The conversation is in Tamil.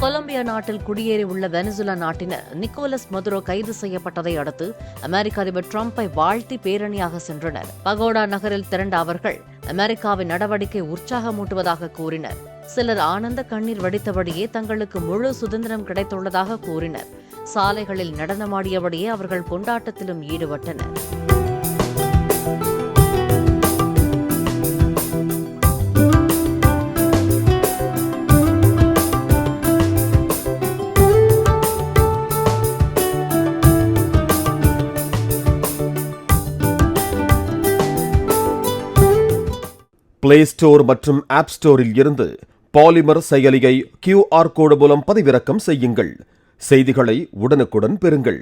கொலம்பியா நாட்டில் குடியேறி உள்ள வெனிசுலா நாட்டினர் நிக்கோலஸ் மதுரோ கைது செய்யப்பட்டதை அடுத்து அமெரிக்க அதிபர் டிரம்பை வாழ்த்தி பேரணியாக சென்றனர். பகோடா நகரில் திரண்ட அவர்கள் அமெரிக்காவின் நடவடிக்கை உற்சாகமூட்டுவதாக கூறினர். சிலர் ஆனந்த கண்ணீர் வடித்தபடியே தங்களுக்கு முழு சுதந்திரம் கிடைத்துள்ளதாக கூறினர். சாலைகளில் நடனமாடியபடியே அவர்கள் கொண்டாட்டத்திலும் ஈடுபட்டனர். பிளே ஸ்டோர் மற்றும் ஆப் ஸ்டோரில் இருந்து பாலிமர் செயலியை QR கோடு மூலம் பதிவிறக்கம் செய்யுங்கள். செய்திகளை உடனுக்குடன் பெறுங்கள்.